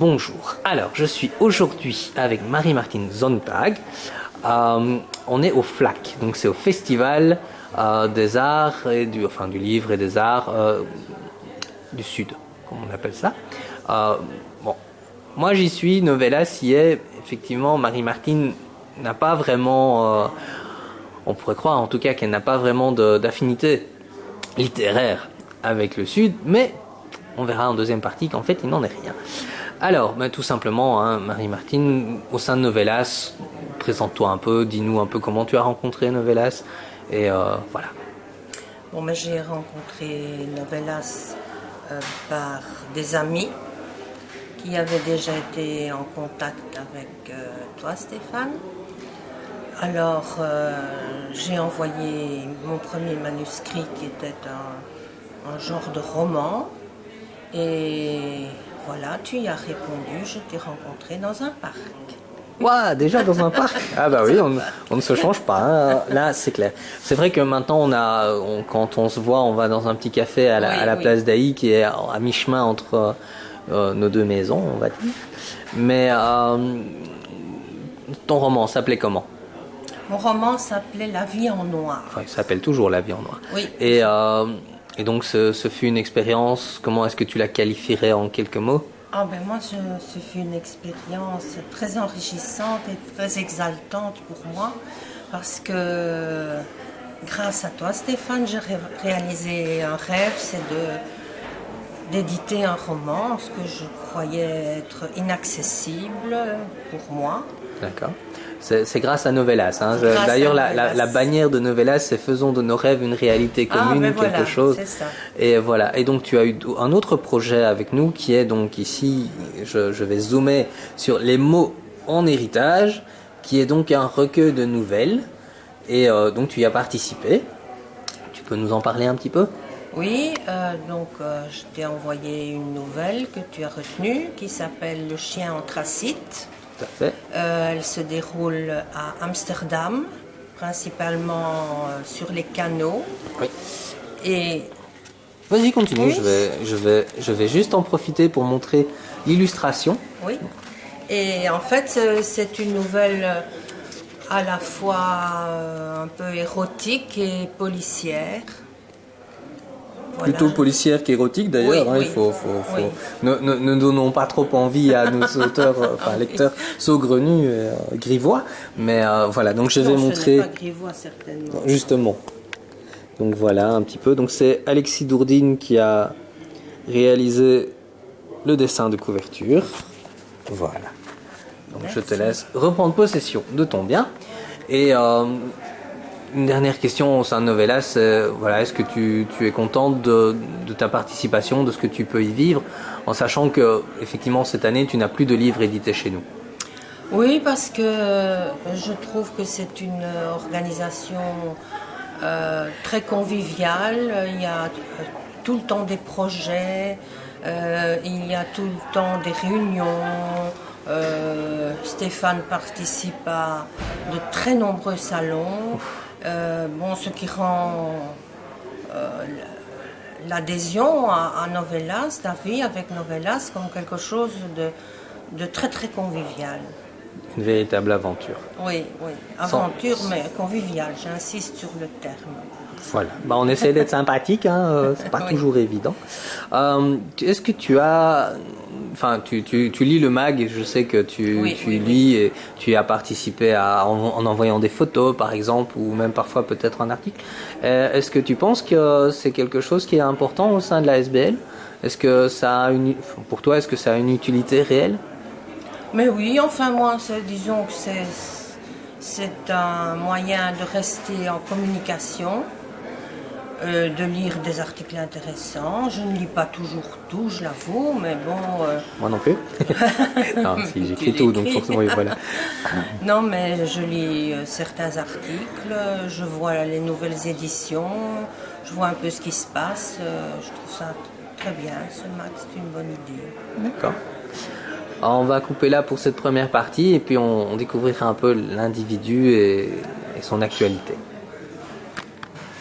bonjour. Alors, je suis aujourd'hui avec Marie-Martine Sonntag. On est au FLAC, donc c'est au Festival des Arts et du Livre et des Arts du Sud, comme on appelle ça. Bon, moi j'y suis, Novelas y est. Effectivement, Marie-Martine n'a pas vraiment, on pourrait croire en tout cas qu'elle n'a pas vraiment d'affinité littéraire avec le Sud, mais on verra en deuxième partie qu'en fait il n'en est rien. Alors, tout simplement, hein, Marie-Martine, au sein de Novelas, présente-toi un peu, dis-nous un peu comment tu as rencontré Novelas, et voilà. Bon, j'ai rencontré Novelas par des amis qui avaient déjà été en contact avec toi, Stéphane. Alors, j'ai envoyé mon premier manuscrit qui était un genre de roman. Et voilà, tu y as répondu, je t'ai rencontré dans un parc. Ouah, déjà dans un parc. Ah bah oui, on ne se change pas, hein. Là c'est clair. C'est vrai que maintenant quand on se voit, on va dans un petit café à la place d'Aï qui est à mi-chemin entre nos deux maisons, on va dire. Mais ton roman s'appelait comment? Mon roman s'appelait La vie en noir. Enfin, il s'appelle toujours La vie en noir. Oui. Et donc ce fut une expérience, comment est-ce que tu la qualifierais en quelques mots? Moi, ce fut une expérience très enrichissante et très exaltante pour moi, parce que grâce à toi, Stéphane, j'ai réalisé un rêve, c'est d'éditer un roman, ce que je croyais être inaccessible pour moi. D'accord. C'est grâce à Novelas. Hein. D'ailleurs, la bannière de Novelas, c'est faisons de nos rêves une réalité commune, quelque chose. C'est ça. Et voilà. Et donc, tu as eu un autre projet avec nous qui est donc ici, je vais zoomer sur les mots en héritage, qui est donc un recueil de nouvelles. Et donc, tu y as participé. Tu peux nous en parler un petit peu? Oui, je t'ai envoyé une nouvelle que tu as retenue qui s'appelle Le chien anthracite. Tout à fait. Elle se déroule à Amsterdam, principalement sur les canaux. Oui. Et vas-y, continue. Oui. Je vais juste en profiter pour montrer l'illustration. Oui. Et en fait, c'est une nouvelle à la fois un peu érotique et policière. Voilà. Plutôt policière qu'érotique d'ailleurs. Oui, hein, oui. Ne donnons pas trop envie à nos auteurs, lecteurs saugrenus, grivois. Mais voilà, donc je vais montrer. Ce n'est pas grivois certainement. Justement. Donc voilà un petit peu. Donc c'est Alexis Dourdine qui a réalisé le dessin de couverture. Voilà. Donc Merci. je te laisse reprendre possession de ton bien. Et une dernière question au sein de Novelas, voilà, est-ce que tu es contente de ta participation, de ce que tu peux y vivre, en sachant que effectivement cette année tu n'as plus de livres édités chez nous? Oui, parce que je trouve que c'est une organisation très conviviale. Il y a tout le temps des projets, il y a tout le temps des réunions. Stéphane participe à de très nombreux salons. Ce qui rend l'adhésion à Novelas, la vie avec Novelas, comme quelque chose de très très convivial. Une véritable aventure. Oui, aventure, mais conviviale, j'insiste sur le terme. Voilà, on essaie d'être sympathique, hein, c'est pas toujours évident. Est-ce que tu as... Enfin, tu lis le mag, je sais que tu lis et tu as participé en envoyant des photos, par exemple, ou même parfois peut-être un article. Est-ce que tu penses que c'est quelque chose qui est important au sein de la SBL? Est-ce que pour toi, est-ce que ça a une utilité réelle? Mais oui, moi, disons que c'est un moyen de rester en communication. De lire des articles intéressants. Je ne lis pas toujours tout, je l'avoue, mais bon... Moi non plus. Non, si, j'écris tout, donc forcément, oui, voilà. Non, mais je lis certains articles, je vois les nouvelles éditions, je vois un peu ce qui se passe. Je trouve ça très bien, ce mag, c'est une bonne idée. D'accord. Alors, on va couper là pour cette première partie, et puis on découvrira un peu l'individu et son actualité.